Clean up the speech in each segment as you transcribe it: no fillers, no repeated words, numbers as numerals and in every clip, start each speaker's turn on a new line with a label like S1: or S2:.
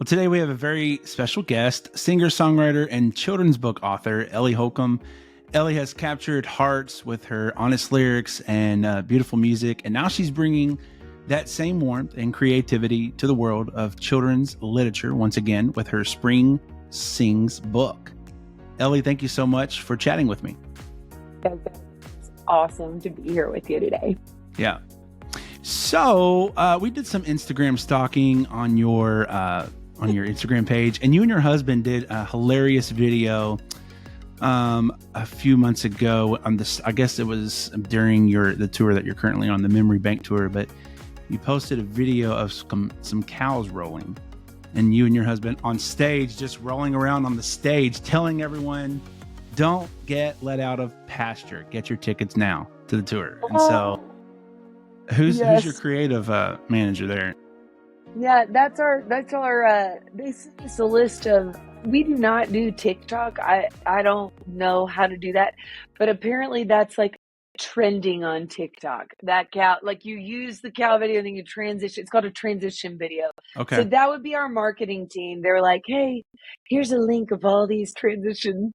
S1: Today we have a very special guest, singer-songwriter and children's book author, Ellie Holcomb. Ellie has captured hearts with her honest lyrics and beautiful music, and now she's bringing that same warmth and creativity to the world of children's literature once again with her Spring Sings book. Ellie, thank you so much for chatting with me.
S2: It's awesome to be here with you today.
S1: Yeah. So we did some Instagram stalking on your Instagram page, and you and your husband did a hilarious video a few months ago on this. I guess it was during the tour that you're currently on, the Memory Bank tour, but you posted a video of some cows rolling, and you and your husband on stage, just rolling around on the stage, telling everyone, don't get let out of pasture. Get your tickets now to the tour. And so who's your creative manager there?
S2: Yeah, that's our this is a list of, we do not do TikTok. I don't know how to do that, but apparently that's like trending on TikTok. That cow, like you use the cow video and then you transition. It's called a transition video.
S1: Okay.
S2: So that would be our marketing team. They're like, hey, here's a link of all these transition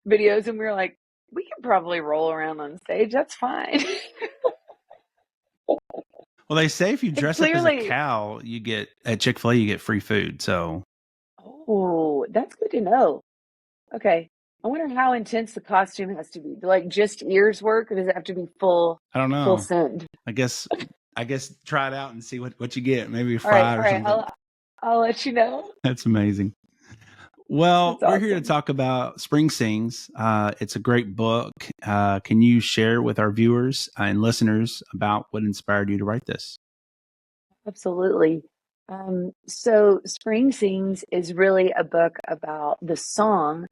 S2: videos. And we were like, we can probably roll around on stage. That's fine.
S1: Well, they say if you dress up as a cow, you get at Chick-fil-A, you get free food. So,
S2: oh, that's good to know. Okay, I wonder how intense the costume has to be. Like just ears work, or does it have to be full?
S1: I don't know.
S2: Full send.
S1: I guess try it out and see what you get. Maybe fried or something.
S2: I'll let you know.
S1: That's amazing. Well,
S2: That's awesome.
S1: We're here to talk about Spring Sings. It's a great book. Can you share with our viewers and listeners about what inspired you to write this?
S2: Absolutely. So Spring Sings is really a book about the song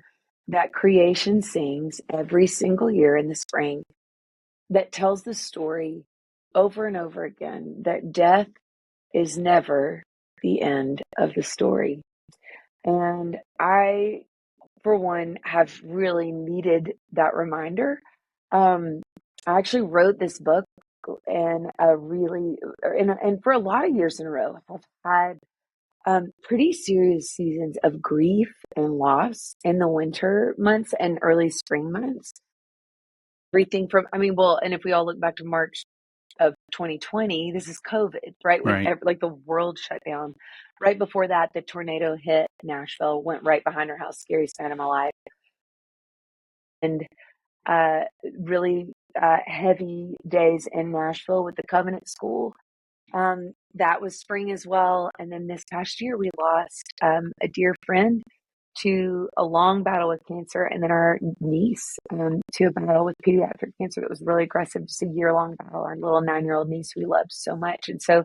S2: that creation sings every single year in the spring, that tells the story over and over again that death is never the end of the story. And I, for one, have really needed that reminder. I actually wrote this book and for a lot of years in a row, I've had pretty serious seasons of grief and loss in the winter months and early spring months. Everything from, and if we all look back to March of 2020, this is COVID, right? When like the world shut down. Right before that, the tornado hit Nashville, went right behind our house, scariest night of my life. And really heavy days in Nashville with the Covenant School. That was spring as well. And then this past year, we lost a dear friend to a long battle with cancer, and then our niece to a battle with pediatric cancer that was really aggressive, just a year-long battle. Our little 9-year-old niece we loved so much. And so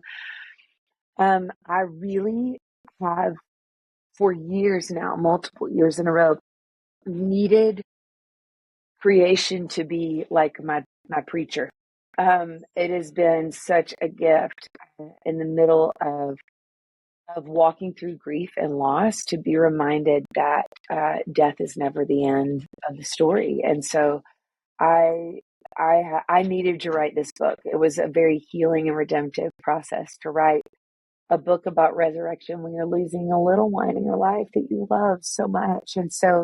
S2: I really have, for years now, multiple years in a row, needed creation to be like my preacher. It has been such a gift in the middle of walking through grief and loss to be reminded that death is never the end of the story. And so I needed to write this book. It was a very healing and redemptive process to write a book about resurrection when you're losing a little one in your life that you love so much. And so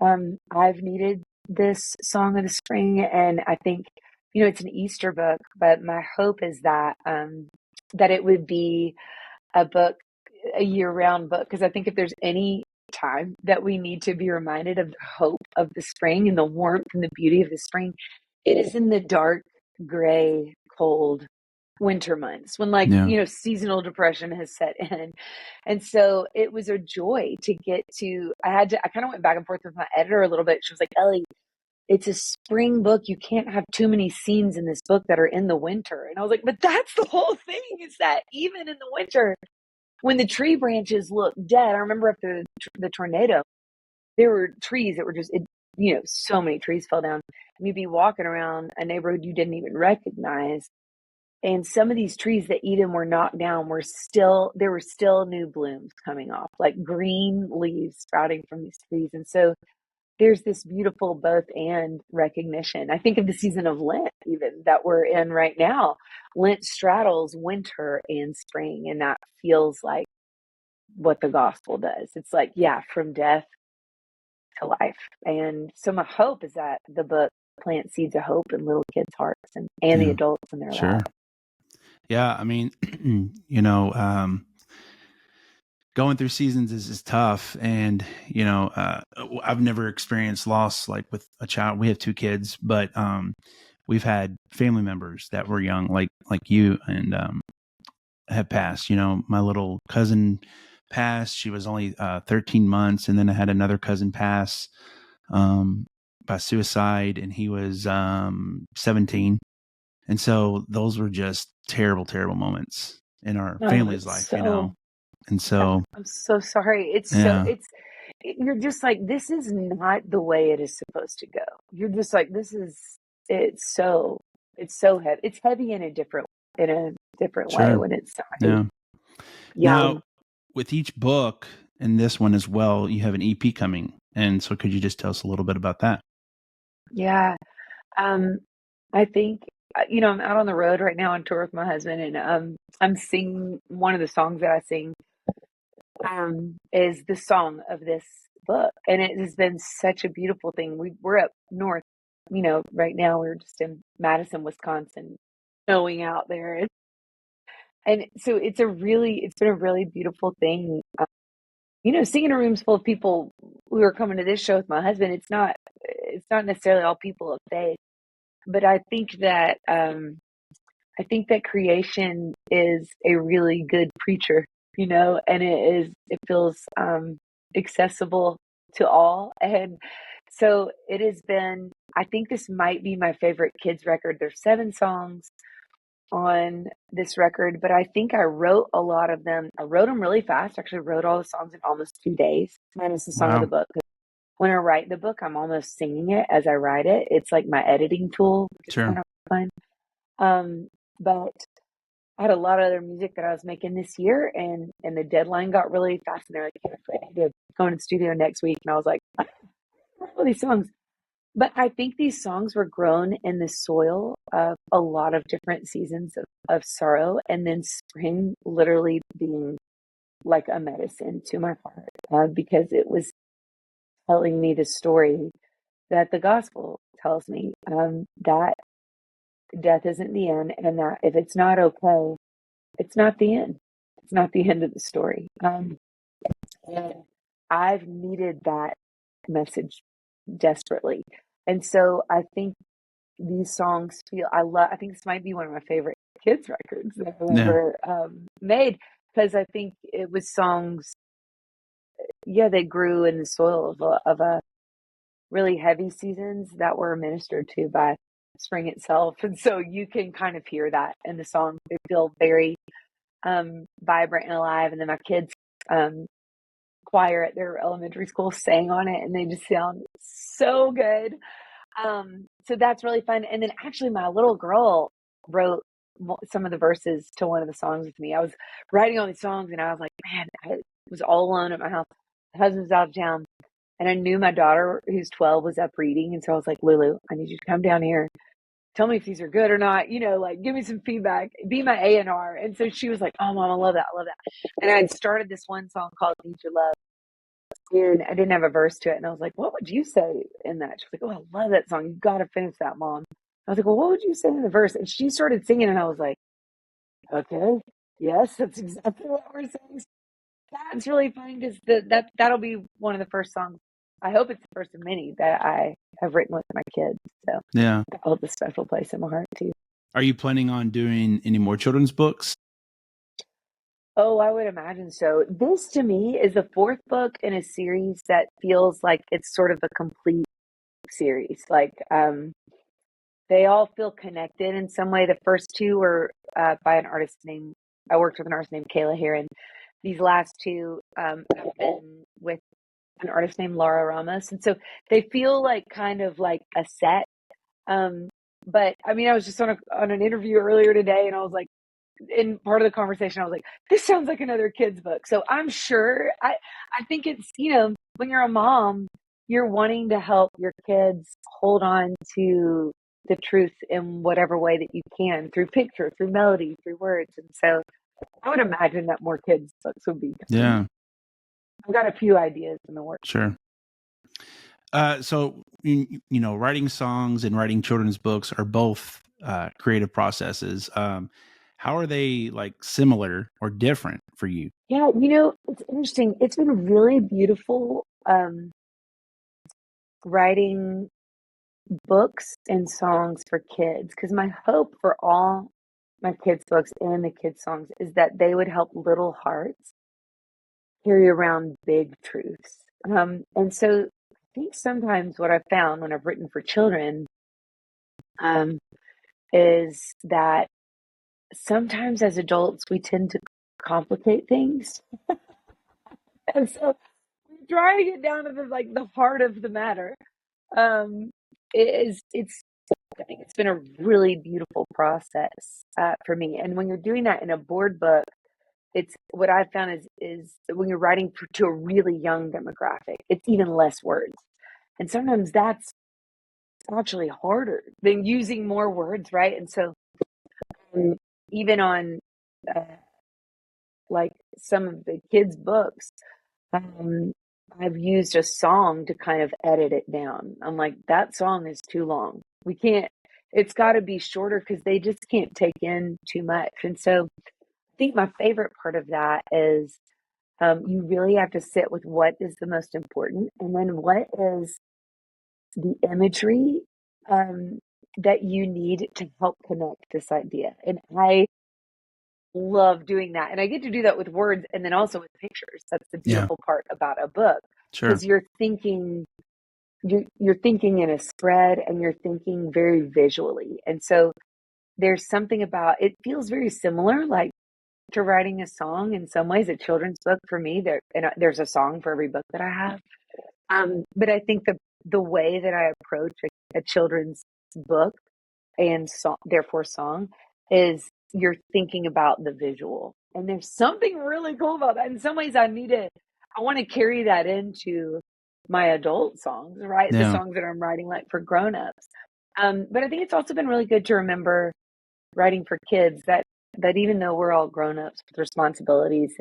S2: I've needed this song of the spring, and I think, it's an Easter book, but my hope is that that it would be a book, a year-round book, because I think if there's any time that we need to be reminded of the hope of the spring and the warmth and the beauty of the spring, it is in the dark, gray, cold winter months when seasonal depression has set in. And so it was a joy to get to, I kind of went back and forth with my editor a little bit. She was like, Ellie, it's a spring book. You can't have too many scenes in this book that are in the winter. And I was like, but that's the whole thing, is that even in the winter, when the tree branches look dead, I remember after the tornado, there were trees that were just, so many trees fell down. And you'd be walking around a neighborhood you didn't even recognize. And some of these trees that even were knocked down there were still new blooms coming off, like green leaves sprouting from these trees. And so there's this beautiful both and recognition. I think of the season of Lent, even that we're in right now. Lent straddles winter and spring, and that feels like what the gospel does. It's like, yeah, from death to life. And so my hope is that the book plants seeds of hope in little kids' hearts and the
S1: Yeah.
S2: adults in their
S1: Sure.
S2: lives.
S1: Yeah. I mean, going through seasons is tough. And, I've never experienced loss like with a child. We have two kids, but we've had family members that were young, like you, and have passed. My little cousin passed. She was only 13 months. And then I had another cousin pass by suicide, and he was 17. And so those were just terrible, terrible moments in our
S2: Oh,
S1: family's
S2: it's
S1: life,
S2: so,
S1: And so,
S2: I'm so sorry.
S1: yeah,
S2: You're just like, this is not the way it is supposed to go. You're just like, it's so, it's so heavy. It's heavy in a different way
S1: sure.
S2: when it's somebody
S1: Yeah. Now,
S2: young.
S1: with each book and this one as well, you have an EP coming. And so could you just tell us a little bit about that?
S2: Yeah. Um, I think, I'm out on the road right now on tour with my husband, and I'm singing one of the songs that I sing is the song of this book, and it has been such a beautiful thing. We're up north, right now we're just in Madison, Wisconsin, snowing out there, and so it's been a really beautiful thing. Singing in a room's full of people who are coming to this show with my husband. It's not necessarily all people of faith, but I think that creation is a really good preacher, and it feels accessible to all. And so it has been, I think this might be my favorite kids record. There's 7 songs on this record, but I think I wrote a lot of them. I wrote them really fast. Actually wrote all the songs in almost 2 days, minus the song of the
S1: Wow.
S2: book. When I write the book, I'm almost singing it as I write it. It's like my editing tool, which is
S1: Sure.
S2: kind of fun. But I had a lot of other music that I was making this year, and the deadline got really fast. And they're like, "Hey, I need to go in the studio next week." And I was like, all these songs. But I think these songs were grown in the soil of a lot of different seasons of sorrow, and then spring literally being like a medicine to my heart, because it was telling me the story that the gospel tells me, that death isn't the end, and that if it's not okay, it's not the end. It's not the end of the story. And I've needed that message desperately. And so I think these songs I think this might be one of my favorite kids records that I've
S1: Yeah.
S2: ever made, because I think it was songs, yeah, they grew in the soil of a really heavy seasons that were ministered to by spring itself. And so you can kind of hear that in the song. They feel very vibrant and alive. And then my kids choir at their elementary school sang on it, and they just sound so good. So that's really fun. And then actually my little girl wrote some of the verses to one of the songs with me. I was writing all these songs, and I was like, man, I was all alone at my house. My husband's out of town, and I knew my daughter, who's 12, was up reading. And so I was like, Lulu, I need you to come down here. Tell me if these are good or not, like give me some feedback, be my A&R. And so she was like, oh, mom, I love that. I love that. And I had started this one song called Need Your Love, and I didn't have a verse to it. And I was like, what would you say in that? She was like, oh, I love that song. You got to finish that, mom. I was like, well, what would you say in the verse? And she started singing, and I was like, okay, yes, that's exactly what we're saying. That's really fun, because that'll be one of the first songs. I hope it's the first of many that I have written with my kids. So
S1: Yeah.
S2: that holds a special place in my heart too.
S1: Are you planning on doing any more children's books?
S2: Oh, I would imagine so. This to me is the 4th book in a series that feels like it's sort of a complete series. Like, they all feel connected in some way. The first 2 were by an artist named, I worked with an artist named Kayla Heron. These last 2 have been with an artist named Laura Ramos. And so they feel like kind of like a set. But I mean, I was just on an interview earlier today, and I was like, in part of the conversation, I was like, this sounds like another kid's book. So I'm sure, I think it's, when you're a mom, you're wanting to help your kids hold on to the truth in whatever way that you can, through picture, through melody, through words. And so I would imagine that more kids books would be coming.
S1: Yeah.
S2: I've got a few ideas in the works.
S1: Sure. So writing songs and writing children's books are both creative processes. How are they like similar or different for you?
S2: Yeah, it's interesting. It's been really beautiful writing books and songs for kids because my hope for all my kids' books and the kids' songs is that they would help little hearts carry around big truths. And so I think sometimes what I've found when I've written for children um, is that sometimes as adults we tend to complicate things. And so we try to get down to the heart of the matter. Um, it's I think it's been a really beautiful process for me. And when you're doing that in a board book, it's what I've found is that when you're writing to a really young demographic, it's even less words. And sometimes that's actually harder than using more words, right? And so um, even on uh, like some of the kids' books, um, I've used a song to kind of edit it down. I'm like, that song is too long. We can't, it's got to be shorter because they just can't take in too much. And so I think my favorite part of that is you really have to sit with what is the most important and then what is the imagery um, that you need to help connect this idea. And I love doing that. And I get to do that with words and then also with pictures. That's the
S1: Yeah,
S2: beautiful part about a book
S1: sure.
S2: because you're thinking in a spread and you're thinking very visually. And so there's something about it feels very similar like to writing a song in some ways. A children's book for me there's a song for every book that I have. But I think the way that I approach a children's book and song, therefore song, is you're thinking about the visual. And there's something really cool about that. In some ways, I want to carry that into my adult songs, right? The
S1: Yeah,
S2: songs that I'm writing like for grown-ups. But I think it's also been really good to remember writing for kids that even though we're all grown-ups with responsibilities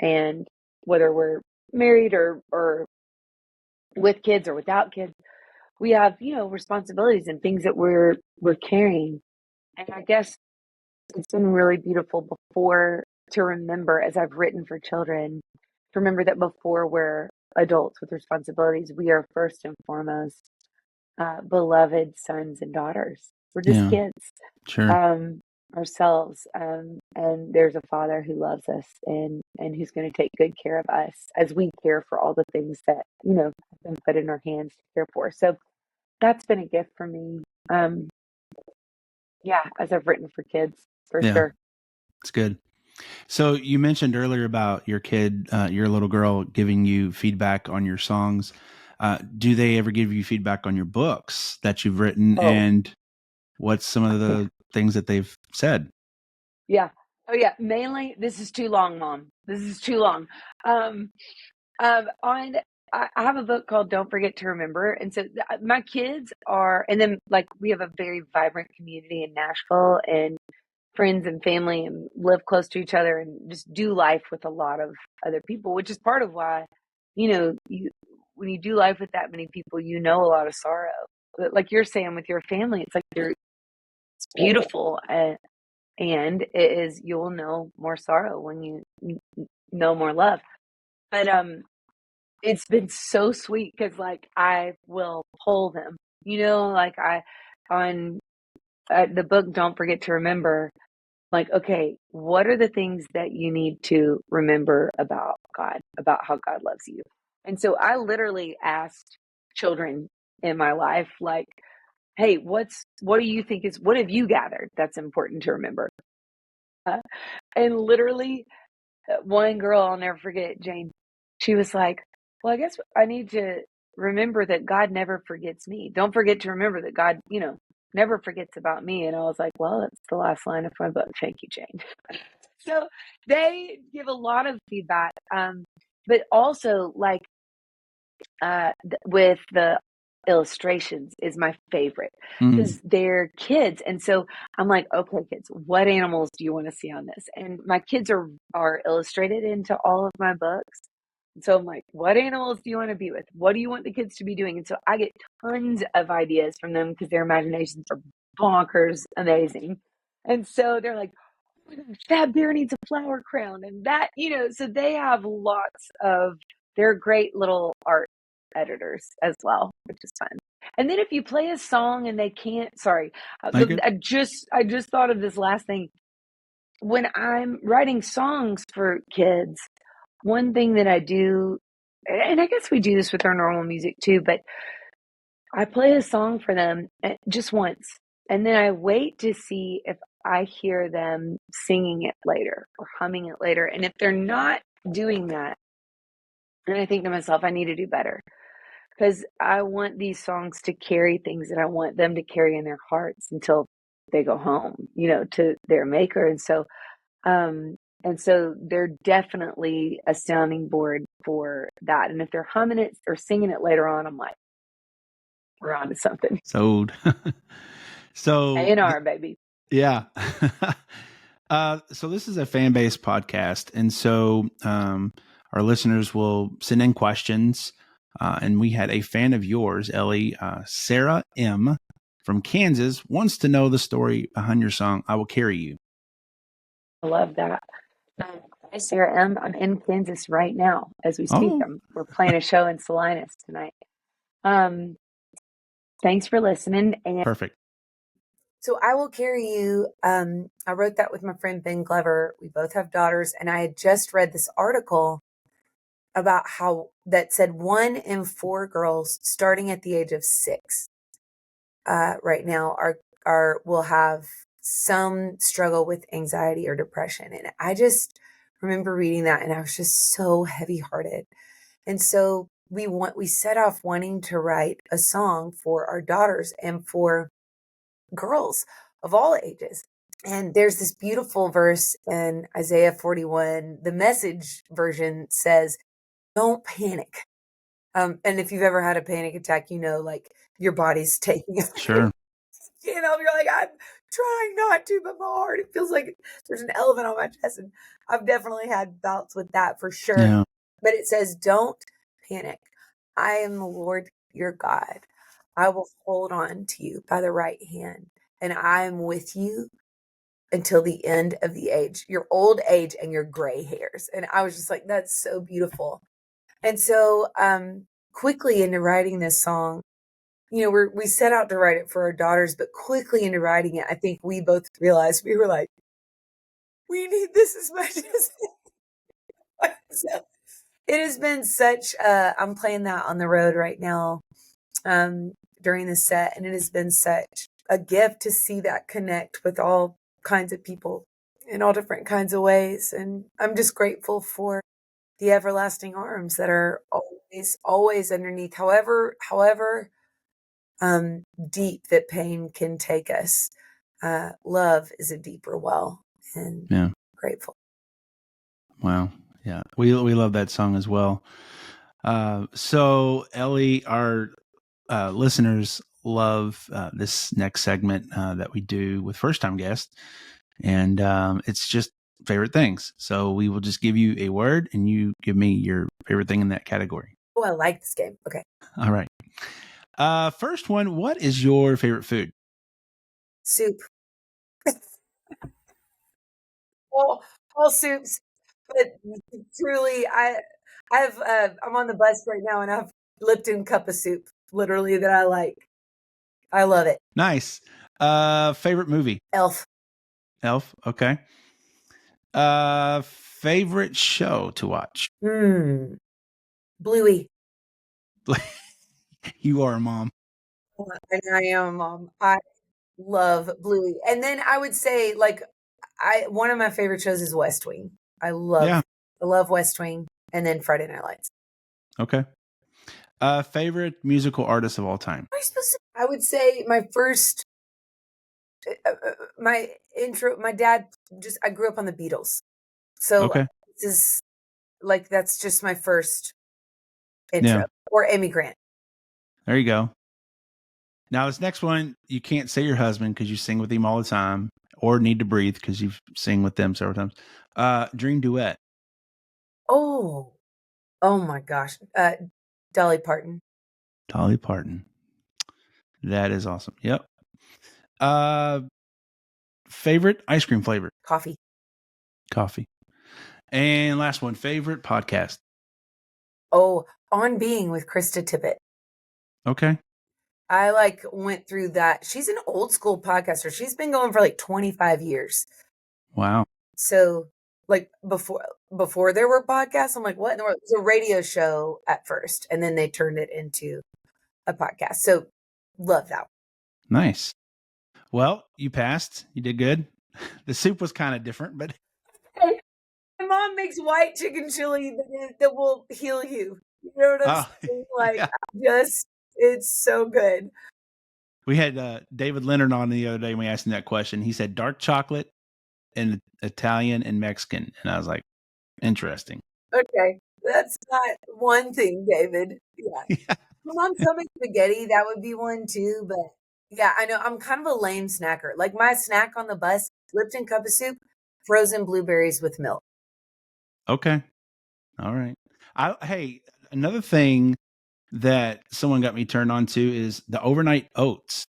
S2: and whether we're married or with kids or without kids, we have, responsibilities and things that we're carrying. And I guess it's been really beautiful before to remember as I've written for children, to remember that before we're adults with responsibilities, we are first and foremost beloved sons and daughters. We're just
S1: yeah,
S2: kids
S1: sure.
S2: um, ourselves, and there's a father who loves us and who's going to take good care of us as we care for all the things that have been put in our hands to care for. So that's been a gift for me. Um, yeah, as I've written for kids, for
S1: Yeah,
S2: sure.
S1: it's good. So you mentioned earlier about your kid, your little girl, giving you feedback on your songs. Do they ever give you feedback on your books that you've written,
S2: Oh,
S1: and what's some of
S2: yeah.
S1: the things that they've said?
S2: Yeah. Oh, yeah. Mainly, this is too long, Mom. This is too long. Um, on I have a book called Don't Forget to Remember. And so my kids are, and then like we have a very vibrant community in Nashville and friends and family and live close to each other and just do life with a lot of other people, which is part of why, when you do life with that many people, a lot of sorrow. But like you're saying with your family, it's like it's beautiful. And it is, you will know more sorrow when you know more love. But it's been so sweet because like I will pull them, like I on the book Don't Forget to Remember, like, okay, what are the things that you need to remember about God, about how God loves you? And so I literally asked children in my life, like, hey, what do you think what have you gathered that's important to remember? And literally, one girl, I'll never forget, Jane, she was like, well, I guess I need to remember that God never forgets me. Don't forget to remember that God, never forgets about me. And I was like, well, that's the last line of my book. Thank you, Jane. So they give a lot of feedback. But also like with the illustrations is my favorite
S1: Mm,
S2: because they're kids. And so I'm like, okay, kids, what animals do you want to see on this? And my kids are illustrated into all of my books. So I'm like, what animals do you want to be with? What do you want the kids to be doing? And so I get tons of ideas from them because their imaginations are bonkers amazing. And so they're like, oh my gosh, that bear needs a flower crown. And that, so they have lots of, they're great little art editors as well, which is fun. And then if you play a song and they can't, sorry,
S1: Okay.
S2: I just thought of this last thing. When I'm writing songs for kids, one thing that I do, and I guess we do this with our normal music too, but I play a song for them just once, and then I wait to see if I hear them singing it later or humming it later. And if they're not doing that, then I think to myself, I need to do better because I want these songs to carry things that I want them to carry in their hearts until they go home, to their maker. And so they're definitely a sounding board for that. And if they're humming it or singing it later on, I'm like, we're on to something.
S1: Sold. So,
S2: A&R, baby.
S1: yeah. So this is a fan based podcast. And so our listeners will send in questions. And we had a fan of yours, Ellie, Sarah M. from Kansas, wants to know the story behind your song, I Will Carry You.
S2: I love that. Hi, Sarah M. I'm in Kansas right now as we speak.
S1: Oh,
S2: We're playing a show in Salinas tonight. Um, Thanks for listening. And
S1: perfect.
S3: So I Will Carry You. I wrote that with my friend Ben Glover. We both have daughters, and I had just read this article about how that said 1 in 4 girls starting at the age of 6 right now are will have some struggle with anxiety or depression. And I just remember reading that, and I was just so heavy hearted. And so we set off wanting to write a song for our daughters and for girls of all ages. And there's this beautiful verse in Isaiah 41. The Message version says, don't panic. And if you've ever had a panic attack, like your body's taking a
S1: Sure.
S3: you're like, I'm trying not to, but my heart, it feels like there's an elephant on my chest. And I've definitely had bouts with that for sure.
S1: Yeah.
S3: But it says, don't panic. I am the Lord your God. I will hold on to you by the right hand, and I am with you until the end of the age, your old age and your gray hairs. And I was just like, that's so beautiful. And so quickly into writing this song, we set out to write it for our daughters, but quickly into writing it, I think we both realized we were like, we need this as much as so it has been such I'm playing that on the road right now during the set, and it has been such a gift to see that connect with all kinds of people in all different kinds of ways. And I'm just grateful for the everlasting arms that are always underneath, however deep that pain can take us. Love is a deeper well, and
S1: Yeah.
S3: grateful.
S1: Wow. Yeah. We love that song as well. So Ellie, our listeners love this next segment that we do with first time guests. And it's just favorite things. So we will just give you a word and you give me your favorite thing in that category.
S3: Oh, I like this game. Okay.
S1: All right. First one, what is your favorite food?
S3: Soup. all soups. But truly, I'm on the bus right now, and I've Lipton cup of soup, literally, that I like. I love it.
S1: Nice. Favorite movie?
S3: Elf.
S1: Elf. Okay. Favorite show to watch?
S3: Bluey.
S1: You are a mom.
S3: And I am a mom. I love Bluey. And then I would say, one of my favorite shows is West Wing. I love West Wing, and then Friday Night Lights.
S1: Okay. Favorite musical artist of all time?
S3: I would say my first, my intro, my dad I grew up on the Beatles. So
S1: okay.
S3: This is that's just my first intro, or Amy Grant.
S1: There you go. Now this next one, you can't say your husband because you sing with him all the time, or Need to Breathe because you've sing with them several times. Dream duet.
S3: Oh, Oh my gosh. Dolly Parton.
S1: Dolly Parton. That is awesome. Yep. Favorite ice cream flavor?
S3: Coffee.
S1: Coffee. And last one, favorite podcast?
S3: Oh, On Being with Krista Tippett.
S1: Okay.
S3: I went through that. She's an old school podcaster. She's been going for 25 years.
S1: Wow.
S3: So before there were podcasts, I'm like, what in the world? It was a radio show at first, and then they turned it into a podcast. So love that one.
S1: Nice. Well, you passed. You did good. The soup was kind of different, but
S3: Hey, my mom makes white chicken chili that will heal you. You know what I'm saying?
S1: yeah.
S3: It's so good.
S1: We had David Leonard on the other day when we asked him that question. He said dark chocolate and Italian and Mexican. And I was like, interesting.
S3: Okay. That's not one thing, David. Yeah.
S1: Yeah.
S3: My mom's homemade spaghetti. That would be one too. But yeah, I know I'm kind of a lame snacker. Like my snack on the bus, Lipton cup of soup, frozen blueberries with milk.
S1: Okay. All right. Hey, another thing that someone got me turned on to is the overnight oats.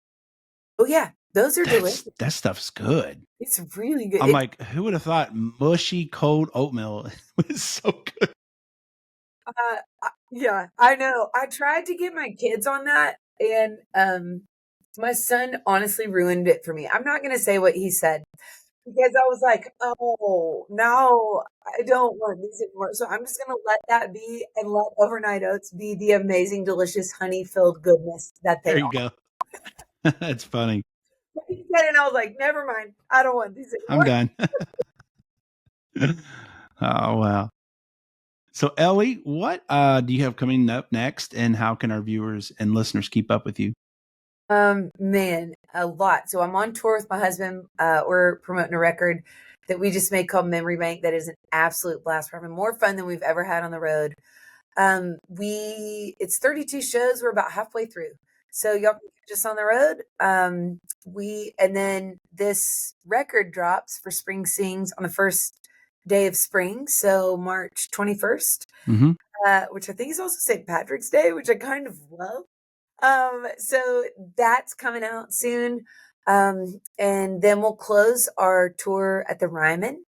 S3: Oh yeah, those are delicious.
S1: That stuff's good.
S3: It's really good.
S1: I'm like, who would have thought mushy cold oatmeal was so good?
S3: Yeah, I know. I tried to get my kids on that, and my son honestly ruined it for me. I'm not going to say what he said because I was like, oh, no, I don't want these anymore. So I'm just going to let that be and let overnight oats be the amazing, delicious, honey-filled goodness that they
S1: There you
S3: are.
S1: go. That's funny.
S3: He said it, and I was like, never mind. I don't want these anymore.
S1: I'm done. Oh, wow. So, Ellie, what do you have coming up next, and how can our viewers and listeners keep up with you?
S3: Man, a lot. So I'm on tour with my husband. We're promoting a record that we just made called Memory Bank. That is an absolute blast. We're having more fun than we've ever had on the road. It's 32 shows. We're about halfway through. So y'all can catch us on the road. And then this record drops for Spring Sings on the first day of spring. So March 21st, which I think is also St. Patrick's Day, which I kind of love. So that's coming out soon. And then we'll close our tour at the Ryman,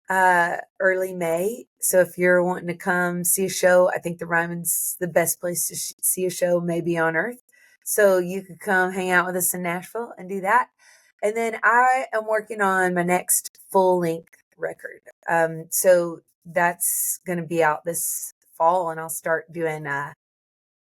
S3: early May. So if you're wanting to come see a show, I think the Ryman's the best place to see a show maybe on earth. So you could come hang out with us in Nashville and do that. And then I am working on my next full length record. So that's going to be out this fall, and I'll start doing,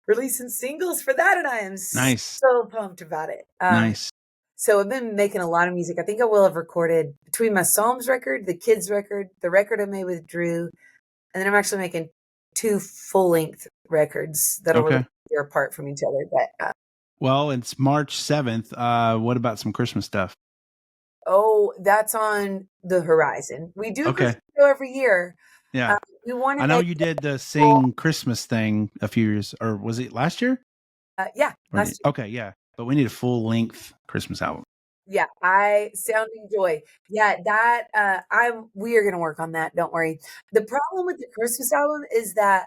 S3: releasing singles for that, and I am so pumped about it.
S1: Nice.
S3: So I've been making a lot of music. I think I will have recorded between my Psalms record, the kids record, the record I made with Drew, and then I'm actually making 2 full-length records that'll really be apart from each other. But
S1: well, it's March 7th. What about some Christmas stuff?
S3: Oh, that's on the horizon. We do a Christmas show every year.
S1: Yeah. I know you did the Sing Christmas thing a few years, or was it last year?
S3: Yeah, last year.
S1: Okay, yeah. But we need a full length Christmas album.
S3: Yeah, Sounding Joy. Yeah, we are gonna work on that. Don't worry. The problem with the Christmas album is that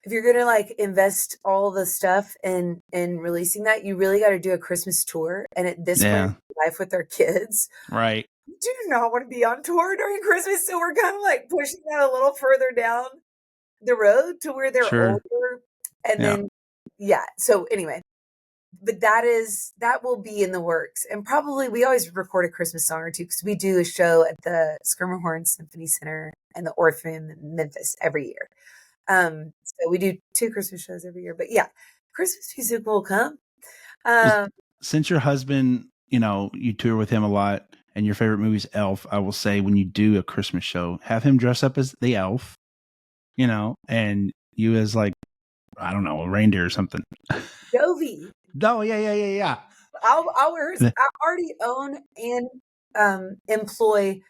S3: if you're gonna invest all the stuff in releasing that, you really got to do a Christmas tour. And at this point in life with our kids,
S1: right?
S3: We do not want to be on tour during Christmas, so we're kind of pushing that a little further down the road to where they're older, and then So anyway. But that will be in the works. And probably we always record a Christmas song or two because we do a show at the Schermerhorn Symphony Center and the Orpheum in Memphis every year. So we do 2 Christmas shows every year. But yeah, Christmas music will come.
S1: Since your husband, you tour with him a lot and your favorite movie is Elf, I will say when you do a Christmas show, have him dress up as the elf, and you as I don't know, a reindeer or something.
S3: Dovey.
S1: Oh, yeah.
S3: I'll wear his. I already own and employ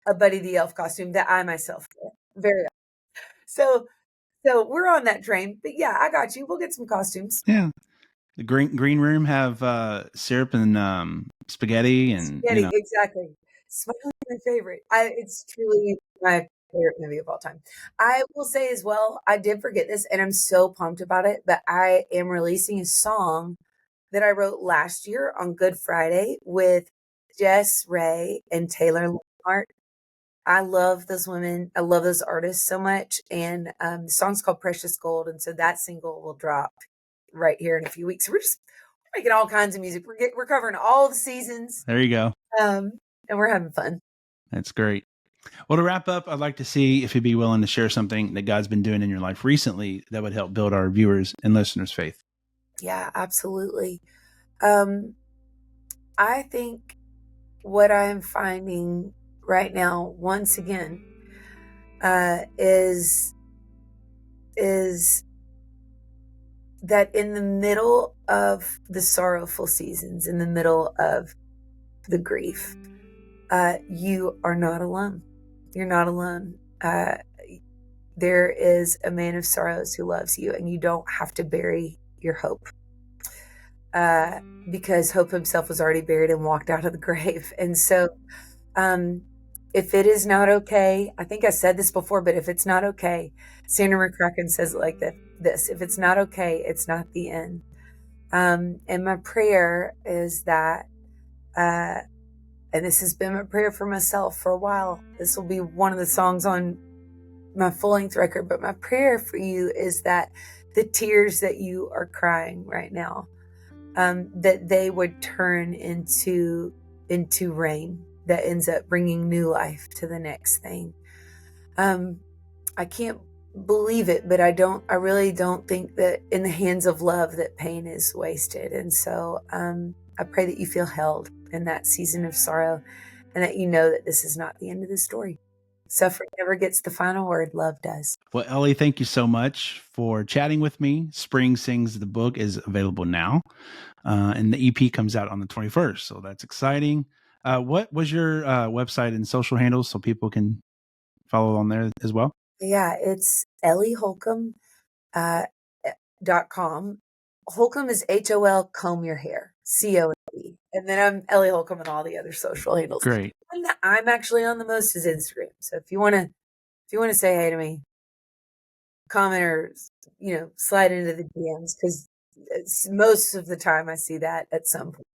S3: a Buddy the Elf costume that I myself wear. Very often. So we're on that train. But yeah, I got you. We'll get some costumes.
S1: Yeah. The green room have syrup and spaghetti and
S3: exactly. Smiling, my favorite. It's truly my favorite movie of all time. I will say as well, I did forget this, and I'm so pumped about it, but I am releasing a song that I wrote last year on Good Friday with Jess Ray and Taylor Leonhardt. I love those women. I love those artists so much. And the song's called Precious Gold. And so that single will drop right here in a few weeks. We're making all kinds of music. We're covering all the seasons.
S1: There you go.
S3: And we're having fun.
S1: That's great. Well, to wrap up, I'd like to see if you'd be willing to share something that God's been doing in your life recently that would help build our viewers and listeners' faith.
S3: Yeah, absolutely. I think what I'm finding right now, once again, is that in the middle of the sorrowful seasons, in the middle of the grief, you are not alone. You're not alone. There is a man of sorrows who loves you, and you don't have to bury your hope. Because hope himself was already buried and walked out of the grave. And so, if it is not okay, I think I said this before, but if it's not okay, Sandra McCracken says it like this: if it's not okay, it's not the end. And my prayer is that, and this has been my prayer for myself for a while. This will be one of the songs on my full-length record, but my prayer for you is that the tears that you are crying right now, that they would turn into rain that ends up bringing new life to the next thing. I can't believe it, but I really don't think that in the hands of love that pain is wasted. And so I pray that you feel held in that season of sorrow, and that you know that this is not the end of the story. Suffering never gets the final word. Love does.
S1: Well, Ellie, thank you so much for chatting with me. Spring Sings, the book, is available now. And the EP comes out on the 21st. So that's exciting. What was your website and social handles so people can follow on there as well?
S3: Yeah, it's Ellie Holcomb .com. Holcomb is HOL, comb your hair, COMB. And then I'm Ellie Holcomb on all the other social handles.
S1: Great.
S3: And I'm actually on the most is Instagram. So if you want to say hey to me, comment or slide into the DMs, because most of the time I see that at some point.